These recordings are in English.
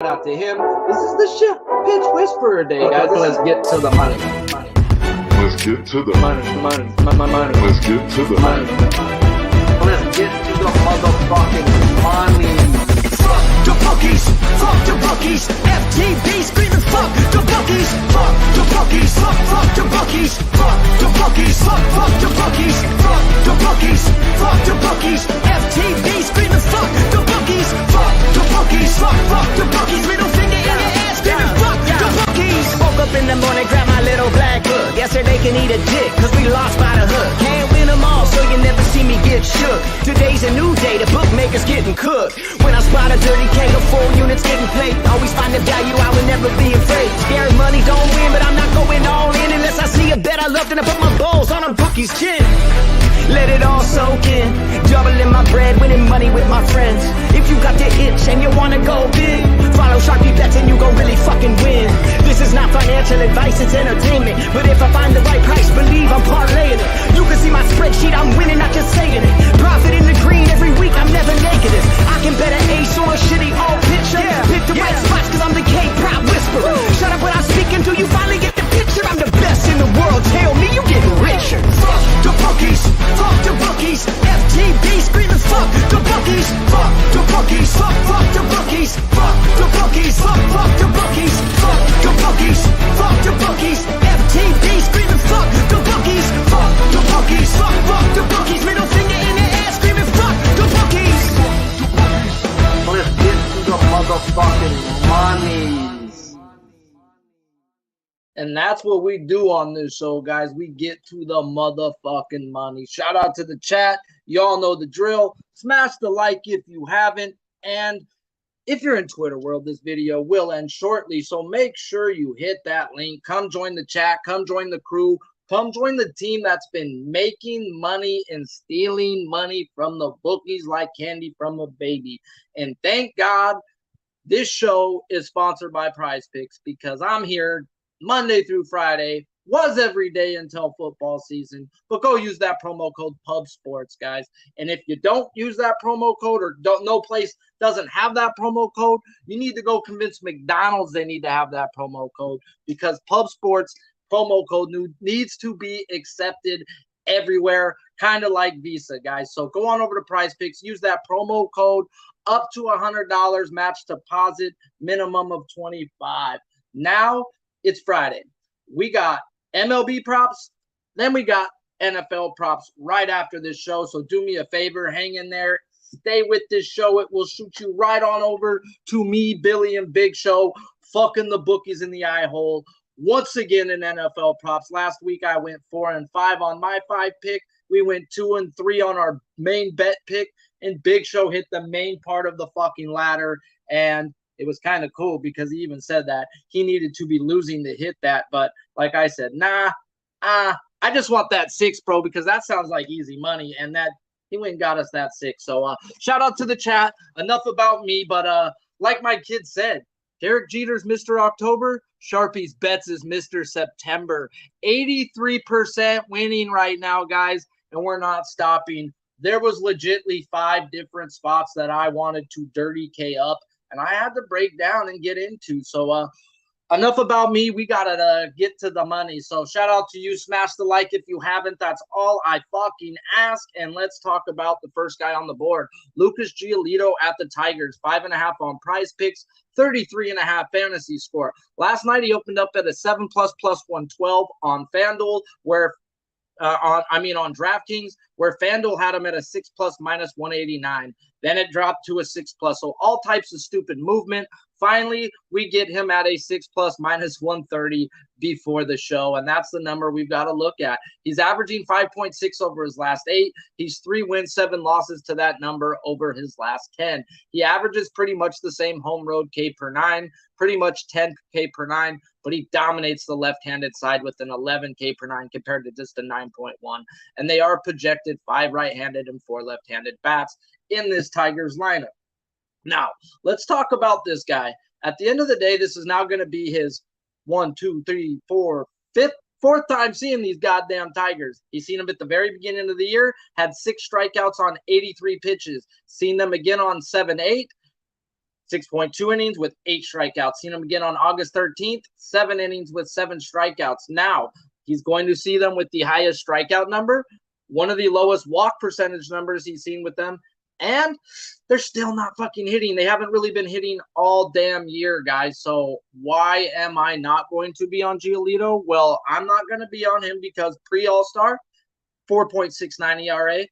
out to him. This is the Shit Pitch Whisperer Day, guys. Let's get to the money. Let's get to the money. Let's get to the money. Let's get to the motherfucking money. Fuck the bookies, fuck the bookies. FTB screaming fuck the bookies, fuck the bookies, fuck the bookies, fuck the bookies, fuck the bookies, fuck the bookies, fuck the bookies. FTB screaming fuck the bookies, fuck the bookies, fuck the bookies. Middle finger in your ass screaming fuck the bookies. Woke up in the morning, grab my little black book. Yesterday can eat a dick, cause we lost by the hook. Can't win them all, so you never see me get shook. Today's a new day, the bookmaker's getting cooked. When I spot a dirty K, the 4 units getting played. Always find the value, I will never be afraid. Scary money don't win, but I'm not going all in unless I see a bet I love, then I put my balls on a bookie's chin. Let it all soak in, doubling my bread, winning money with my friends. If you got the itch and you wanna go big, follow Sharpie bets and you gon' really fucking win. This is not financial advice, it's entertainment. But if I find the right price, believe I'm parlaying it. You can see my spreadsheet, I'm winning, not just saying it. Profit in the green every week, I'm never negative. I can bet an ace or a shitty old picture. Pick the right spots cause I'm the K-Prop whisperer. Shut up when I speak until you finally get the picture. I'm the best in the world, tell me you getting richer. Fuck the bookies, fuck the bookies. FTB screaming fuck the bookies, fuck the bookies, fuck the bookies, fuck the bookies, fuck the bookies, fuck the bookies, fuck the bookies. FTB screaming fuck the bookies, fuck the bookies, fuck the bookies. Middle finger in the ass screaming fuck the bookies. Let's get to the motherfucking monies. And that's what we do on this show, guys. We get to the motherfucking money. Shout out to the chat. Y'all know the drill. Smash the like if you haven't. And if you're in Twitter world, this video will end shortly. So make sure you hit that link. Come join the chat. Come join the crew. Come join the team that's been making money and stealing money from the bookies like candy from a baby. And thank God this show is sponsored by Prize Picks, because I'm here Monday through Friday, was every day until football season. But go use that promo code PUBSPORTS, guys. And if you don't use that promo code, or no place doesn't have that promo code, you need to go convince McDonald's they need to have that promo code, because PUBSPORTS promo code needs to be accepted everywhere, kind of like Visa, guys. So go on over to Prize Picks, use that promo code, up to $100 match deposit, minimum of $25. Now it's Friday. We got MLB props, then we got NFL props right after this show. So do me a favor, hang in there, stay with this show. It will shoot you right on over to me, Billy, and Big Show, fucking the bookies in the eye hole. Once again in NFL props. Last week I went 4-5 on my 5 pick. We went 2-3 on our main bet pick, and Big Show hit the main part of the fucking ladder. And it was kind of cool because he even said that he needed to be losing to hit that. But like I said, I just want that 6, bro, because that sounds like easy money. And that he went and got us that 6. So shout out to the chat. Enough about me. But like my kid said, Derek Jeter's Mr. October, Sharpie's Bets is Mr. September. 83% winning right now, guys, and we're not stopping. There was legitly 5 different spots that I wanted to dirty K up, and I had to break down and get into. So enough about me. We got to get to the money. So shout out to you. Smash the like if you haven't. That's all I fucking ask. And let's talk about the first guy on the board. Lucas Giolito at the Tigers. 5.5 on Prize Picks. 33.5 fantasy score. Last night he opened up at a 7+ plus 112 on FanDuel, where on DraftKings, where FanDuel had him at a 6+ minus 189. Then it dropped to a 6+. So all types of stupid movement. Finally, we get him at a 6+ minus 130 before the show, and that's the number we've got to look at. He's averaging 5.6 over his last 8. He's 3 wins, 7 losses to that number over his last 10. He averages pretty much the same home road K per 9, pretty much 10 K per 9, but he dominates the left-handed side with an 11 K per 9 compared to just a 9.1. And they are projected 5 right-handed and 4 left-handed bats in this Tigers lineup. Now, let's talk about this guy. At the end of the day, this is now going to be his 4th time seeing these goddamn Tigers. He's seen them at the very beginning of the year, had 6 strikeouts on 83 pitches. Seen them again on 7-8. 6.2 innings with 8 strikeouts. Seen him again on August 13th, 7 innings with 7 strikeouts. Now, he's going to see them with the highest strikeout number, one of the lowest walk percentage numbers he's seen with them, and they're still not fucking hitting. They haven't really been hitting all damn year, guys. So why am I not going to be on Giolito? Well, I'm not going to be on him because pre-All-Star, 4.69 ERA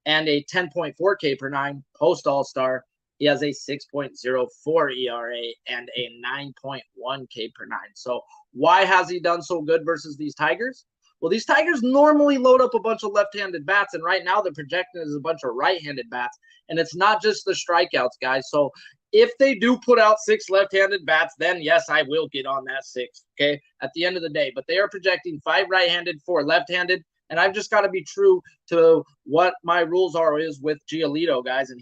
and a 10.4 K per 9. Post-All-Star, he has a 6.04 ERA and a 9.1 K per 9. So why has he done so good versus these Tigers? Well, these Tigers normally load up a bunch of left-handed bats, and right now they're projecting as a bunch of right-handed bats, and it's not just the strikeouts, guys. So if they do put out 6 left-handed bats, then yes, I will get on that 6, okay, at the end of the day. But they are projecting 5 right-handed, 4 left-handed, and I've just got to be true to what my rules is with Giolito, guys. And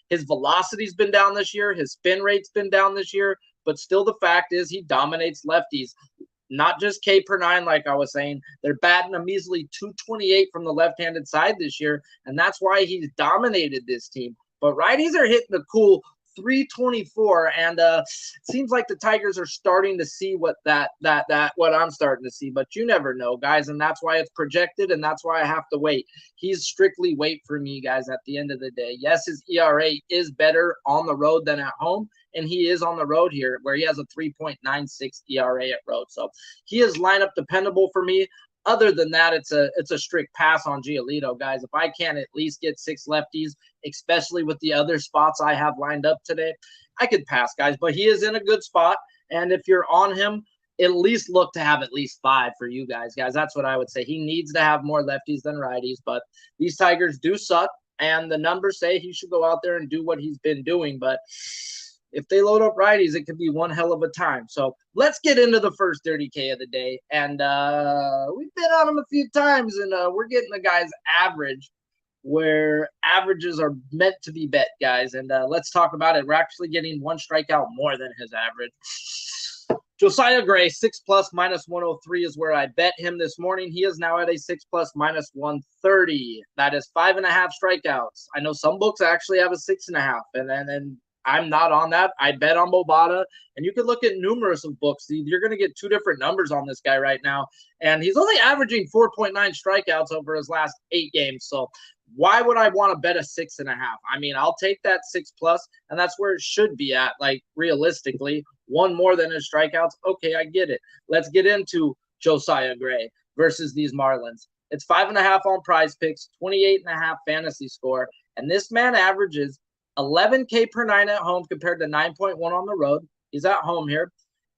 his velocity's been down this year, his spin rate's been down this year, but still the fact is he dominates lefties. Not just K per 9, like I was saying. They're batting a measly 228 from the left-handed side this year, and that's why he's dominated this team. But righties are hitting a cool 324, and it seems like the Tigers are starting to see what I'm starting to see. But you never know, guys, and that's why it's projected, and that's why I have to wait. He's strictly wait for me, guys, at the end of the day. Yes, his ERA is better on the road than at home, and he is on the road here where he has a 3.96 ERA at road. So he is lineup dependable for me. Other than that, it's a strict pass on Giolito, guys. If I can't at least get 6 lefties, especially with the other spots I have lined up today, I could pass, guys. But he is in a good spot, and if you're on him, at least look to have at least 5 for you guys. That's what I would say. He needs to have more lefties than righties, but these Tigers do suck, and the numbers say he should go out there and do what he's been doing. But if they load up righties, it could be one hell of a time. So let's get into the first 30K of the day. And we've been on him a few times, and we're getting the guy's average, where averages are meant to be bet, guys. And let's talk about it. We're actually getting 1 strikeout more than his average. Josiah Gray, 6+ minus 103 is where I bet him this morning. He is now at a 6+ minus 130. That is 5.5 strikeouts. I know some books actually have a 6.5, and then I'm not on that. I bet on Bovada, and you can look at numerous of books. You're going to get 2 different numbers on this guy right now, and he's only averaging 4.9 strikeouts over his last 8 games. So why would I want to bet a 6.5? I mean, I'll take that 6+, and that's where it should be at. Like, realistically, 1 more than his strikeouts. Okay, I get it. Let's get into Josiah Gray versus these Marlins. It's 5.5 on Prize Picks, 28.5 fantasy score, and this man averages 11 K per 9 at home compared to 9.1 on the road. He's at home here.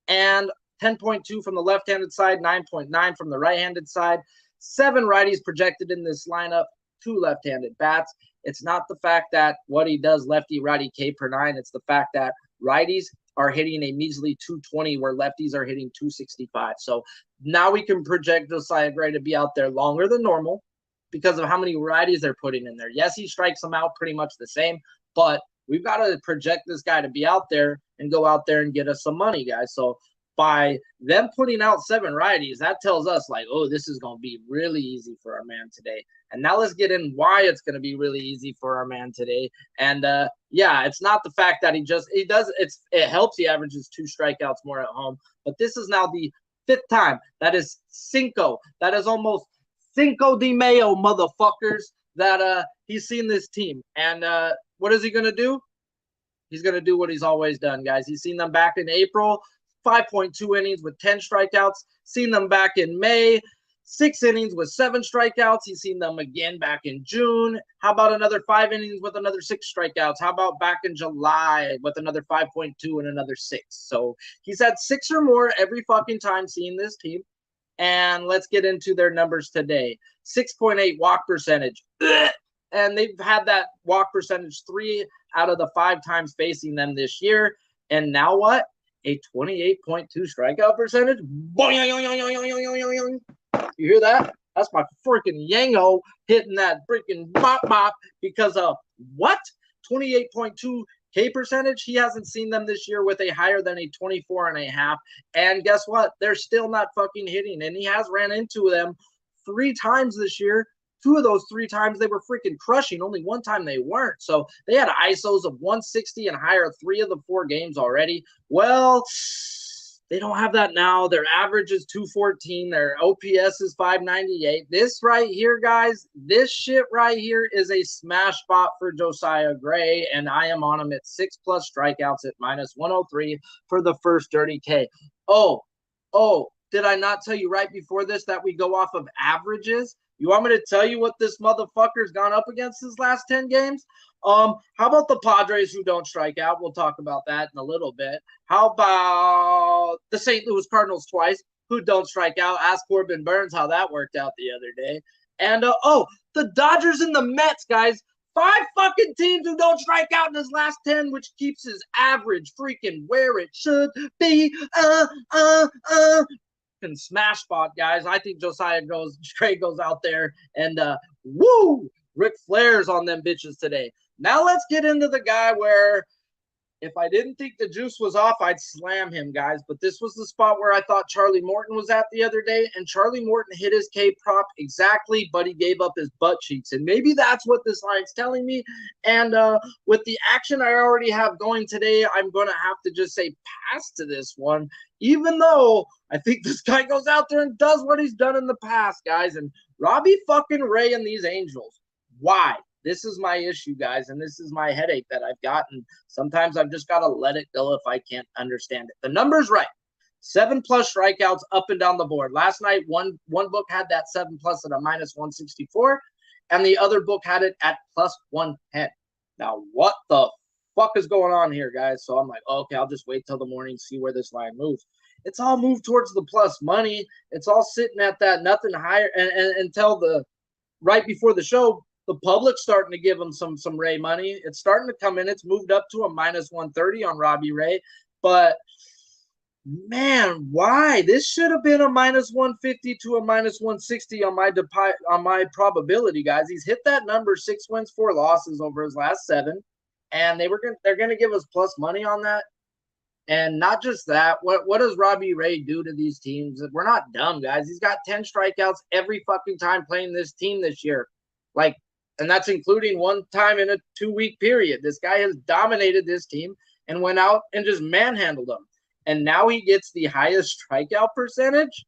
And 10.2 from the left-handed side, 9.9 from the right-handed side. 7 righties projected in this lineup, 2 left-handed bats. It's not the fact that what he does lefty-righty K per 9. It's the fact that righties are hitting a measly 220 where lefties are hitting 265. So now we can project Josiah Gray to be out there longer than normal because of how many righties they're putting in there. Yes, he strikes them out pretty much the same, but we've got to project this guy to be out there and go out there and get us some money, guys. So by them putting out 7 righties, that tells us, like, oh, this is going to be really easy for our man today. And now let's get in why it's going to be really easy for our man today. And, yeah, it's not the fact that it helps he averages 2 strikeouts more at home. But this is now the 5th time. That is Cinco. That is almost Cinco de Mayo, motherfuckers, that he's seen this team. And what is he going to do? He's going to do what he's always done, guys. He's seen them back in April, 5.2 innings with 10 strikeouts. Seen them back in May, 6 innings with 7 strikeouts. He's seen them again back in June. How about another 5 innings with another 6 strikeouts? How about back in July with another 5.2 and another 6? So he's had 6 or more every fucking time seeing this team. And let's get into their numbers today. 6.8 walk percentage. And they've had that walk percentage 3 out of the 5 times facing them this year. And now what? A 28.2 strikeout percentage. You hear that? That's my freaking Yango hitting that freaking bop because of what? 28.2 K percentage. He hasn't seen them this year with a higher than a 24.5. And guess what? They're still not fucking hitting. And he has ran into them 3 times this year, 2 of those 3 times they were freaking crushing. Only 1 time they weren't. So they had ISOs of 160 and higher 3 of the 4 games already. Well, they don't have that now. Their average is 214. Their OPS is 598. This right here, guys, this shit right here is a smash spot for Josiah Gray, and I am on him at 6+ strikeouts at -103 for the first dirty K. Oh, did I not tell you right before this that we go off of averages? You want me to tell you what this motherfucker's gone up against his last 10 games? How about the Padres who don't strike out? We'll talk about that in a little bit. How about the St. Louis Cardinals twice who don't strike out? Ask Corbin Burns how that worked out the other day. And, the Dodgers and the Mets, guys. 5 fucking teams who don't strike out in his last 10, which keeps his average freaking where it should be. And smash spot, guys. I think Josiah Gray goes out there and, woo! Ric Flair's on them bitches today. Now let's get into the guy where if I didn't think the juice was off, I'd slam him, guys. But this was the spot where I thought Charlie Morton was at the other day, and Charlie Morton hit his K prop exactly, but he gave up his butt cheeks. And maybe that's what this line's telling me. And with the action I already have going today, I'm going to have to just say pass to this one, even though I think this guy goes out there and does what he's done in the past, guys. And Robbie fucking Ray and these Angels. Why? This is my issue, guys, and this is my headache that I've gotten. Sometimes I've just got to let it go if I can't understand it. The number's right. 7+ strikeouts up and down the board. Last night, one book had that 7+ at a -164, and the other book had it at +110. Now, what the fuck is going on here, guys? So I'm like, okay, I'll just wait till the morning, see where this line moves. It's all moved towards the plus money. It's all sitting at that nothing higher, and until the right before the show, the public's starting to give him some Ray money. It's starting to come in. It's moved up to a -130 on Robbie Ray. But, man, why? This should have been a -150 to a -160 on my probability, guys. He's hit that number, 6 wins, 4 losses over his last 7. And they're going to give us plus money on that. And not just that, what does Robbie Ray do to these teams? We're not dumb, guys. He's got 10 strikeouts every fucking time playing this team this year. And that's including 1 time in a 2-week period. This guy has dominated this team and went out and just manhandled them. And now he gets the highest strikeout percentage.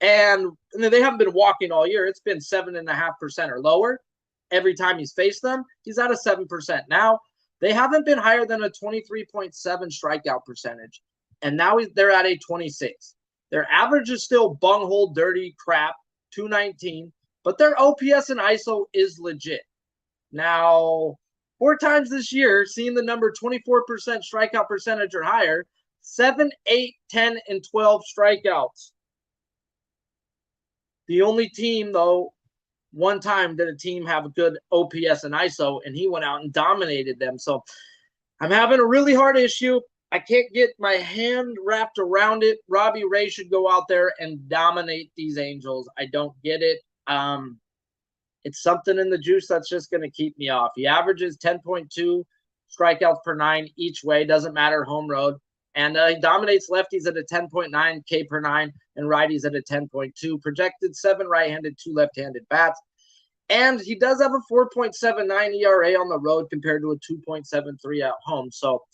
And they haven't been walking all year. It's been 7.5% or lower. Every time he's faced them, he's at a 7% now. They haven't been higher than a 23.7 strikeout percentage. And now they're at a 26. Their average is still bunghole dirty crap, 219. But their OPS and ISO is legit. Now, 4 times this year, seeing the number 24% strikeout percentage or higher, 7, 8, 10, and 12 strikeouts. The only team, though, 1 time did a team have a good OPS and ISO, and he went out and dominated them. So I'm having a really hard issue. I can't get my hand wrapped around it. Robbie Ray should go out there and dominate these Angels. I don't get it. It's something in the juice that's just going to keep me off. He averages 10.2 strikeouts per 9 each way. Doesn't matter home road. And he dominates lefties at a 10.9 K per 9 and righties at a 10.2. Projected 7 right-handed, 2 left-handed bats. And he does have a 4.79 ERA on the road compared to a 2.73 at home. So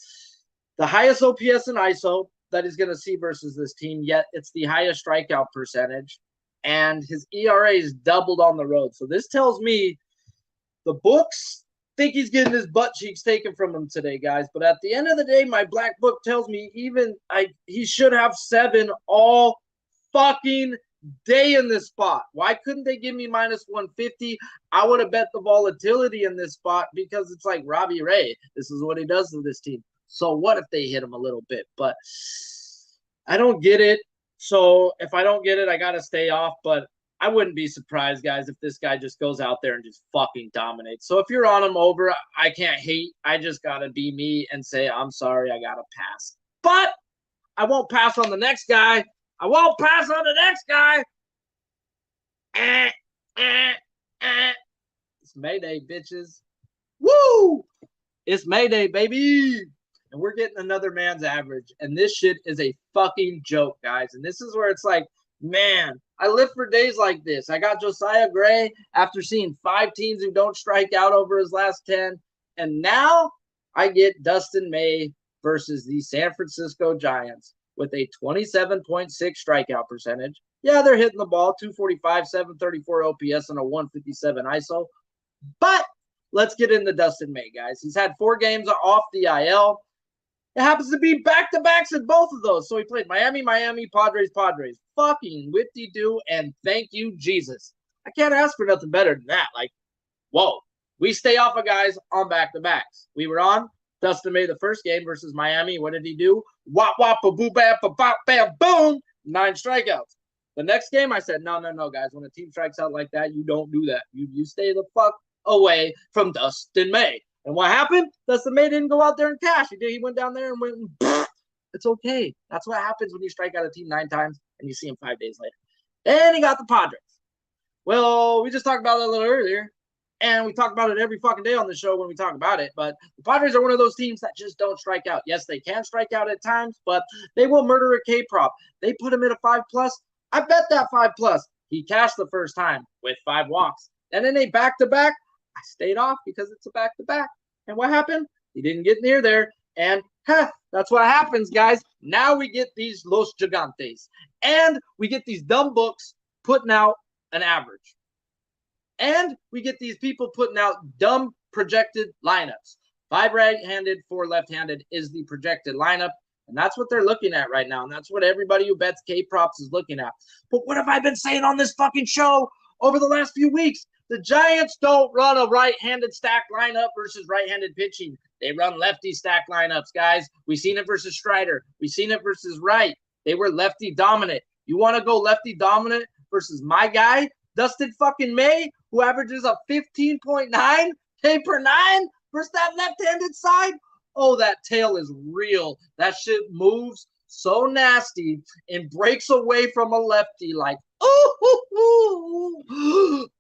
the highest OPS and ISO that he's going to see versus this team, yet it's the highest strikeout percentage. And his ERA is doubled on the road. So this tells me the books think he's getting his butt cheeks taken from him today, guys. But at the end of the day, my black book tells me he should have 7 all fucking day in this spot. Why couldn't they give me -150? I would have bet the volatility in this spot because it's like Robbie Ray. This is what he does to this team. So what if they hit him a little bit? But I don't get it. So if I don't get it, I got to stay off. But I wouldn't be surprised, guys, if this guy just goes out there and just fucking dominates. So if you're on him over, I can't hate. I just got to be me and say, I'm sorry, I got to pass. But I won't pass on the next guy. I won't pass on the next guy. It's Mayday, bitches. Woo! It's Mayday, baby. And we're getting another man's average. And this shit is a fucking joke, guys. And this is where it's like, man, I live for days like this. I got Josiah Gray after seeing 5 teams who don't strike out over his last 10. And now I get Dustin May versus the San Francisco Giants with a 27.6 strikeout percentage. Yeah, they're hitting the ball, 245, 734 OPS, and a 157 ISO. But let's get into Dustin May, guys. He's had 4 games off the IL. It happens to be back-to-backs in both of those. So he played Miami, Padres. Fucking whip-de-doo, and thank you, Jesus. I can't ask for nothing better than that. Like, whoa. We stay off of guys on back-to-backs. We were on Dustin May the first game versus Miami. What did he do? Wop, wop, boo, bam, bam, bam, boom. 9 strikeouts. The next game, I said, no, guys. When a team strikes out like that, you don't do that. You stay the fuck away from Dustin May. And what happened? Dustin May didn't go out there and cash. He went down there and went, it's okay. That's what happens when you strike out a team 9 times and you see him 5 days later. And he got the Padres. Well, we just talked about that a little earlier. And we talk about it every fucking day on the show when we talk about it. But the Padres are one of those teams that just don't strike out. Yes, they can strike out at times, but they will murder a K-prop. They put him at a 5+. I bet that 5+. He cashed the first time with 5 walks. And then a back-to-back. I stayed off because it's a back-to-back. And what happened? He didn't get near there. And that's what happens, guys. Now we get these Los Gigantes. And we get these dumb books putting out an average. And we get these people putting out dumb projected lineups. 5 right-handed, 4 left-handed is the projected lineup. And that's what they're looking at right now. And that's what everybody who bets K-props is looking at. But what have I been saying on this fucking show over the last few weeks? The Giants don't run a right-handed stack lineup versus right-handed pitching. They run lefty stack lineups, guys. We've seen it versus Strider. We've seen it versus Wright. They were lefty dominant. You want to go lefty dominant versus my guy, Dustin fucking May, who averages a 15.9 K per 9 versus that left-handed side? Oh, that tail is real. That shit moves so nasty and breaks away from a lefty like,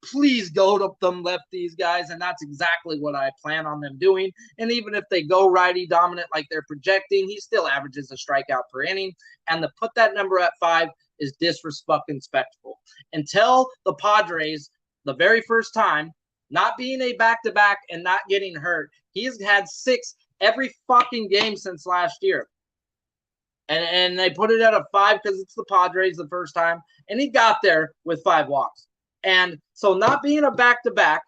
please go to them lefties, guys. And that's exactly what I plan on them doing. And even if they go righty dominant like they're projecting, he still averages a strikeout per inning. And to put that number at 5 is disrespectful. Until the Padres, the very first time, not being a back-to-back and not getting hurt, he's had 6 every fucking game since last year. And they put it at a 5 because it's the Padres the first time. And he got there with 5 walks. And so not being a back-to-back,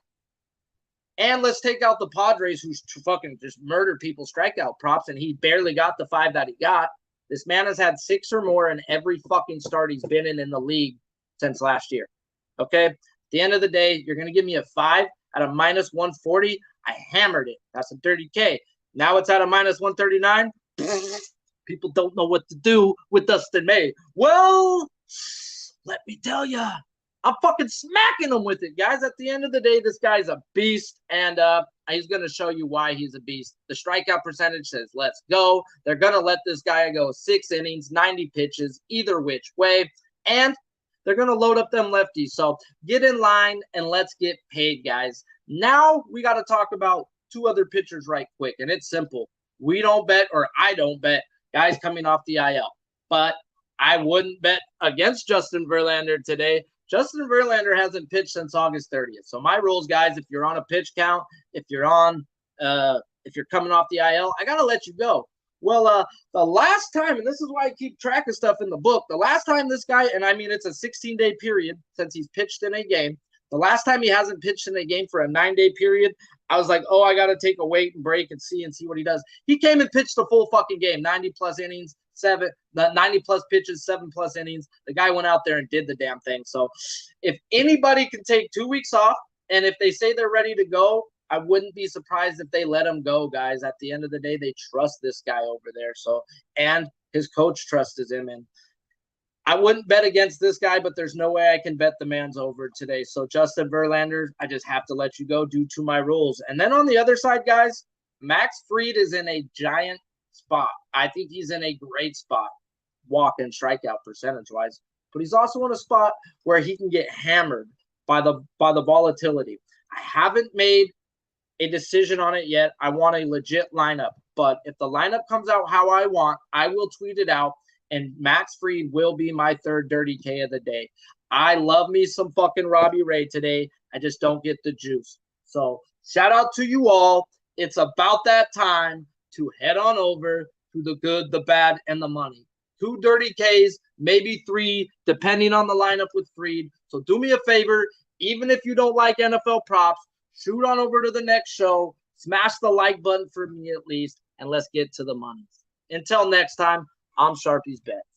and let's take out the Padres who fucking just murdered people's strikeout props, and he barely got the 5 that he got. This man has had 6 or more in every fucking start he's been in the league since last year. Okay? At the end of the day, you're going to give me a 5 at a minus 140. I hammered it. That's a 30K. Now it's at a minus 139. People don't know what to do with Dustin May. Well, let me tell you, I'm fucking smacking him with it, guys. At the end of the day, this guy's a beast, and he's going to show you why he's a beast. The strikeout percentage says, let's go. They're going to let this guy go 6 innings, 90 pitches, either which way, and they're going to load up them lefties. So get in line, and let's get paid, guys. Now we got to talk about 2 other pitchers right quick, and it's simple. We don't bet, or I don't bet, guys coming off the IL. But I wouldn't bet against Justin Verlander today. Justin Verlander hasn't pitched since August 30th. So my rules, guys, if you're on a pitch count, if you're coming off the IL, I got to let you go. Well, the last time, and this is why I keep track of stuff in the book, the last time this guy, and I mean it's a 16-day period since he's pitched in a game, the last time he hasn't pitched in a game for a 9-day period, I was like, oh, I got to take a wait and break and see what he does. He came and pitched the full fucking game, 90-plus innings, 90-plus pitches, 7-plus innings. The guy went out there and did the damn thing. So if anybody can take 2 weeks off, and if they say they're ready to go, I wouldn't be surprised if they let him go, guys. At the end of the day, they trust this guy over there. So, and his coach trusts him. And I wouldn't bet against this guy, but there's no way I can bet the man's over today. So Justin Verlander, I just have to let you go due to my rules. And then on the other side, guys, Max Fried is in a giant spot. I think he's in a great spot, walk and strikeout percentage-wise. But he's also in a spot where he can get hammered by the volatility. I haven't made a decision on it yet. I want a legit lineup. But if the lineup comes out how I want, I will tweet it out. and Max Fried will be my third Dirty K of the day. I love me some fucking Robbie Ray today. I just don't get the juice. So shout out to you all. It's about that time to head on over to the good, the bad, and the money. 2 Dirty Ks, maybe 3, depending on the lineup with Fried. So do me a favor, even if you don't like NFL props, shoot on over to the next show, smash the like button for me at least, and let's get to the money. Until next time, I'm Sharpie's Bets.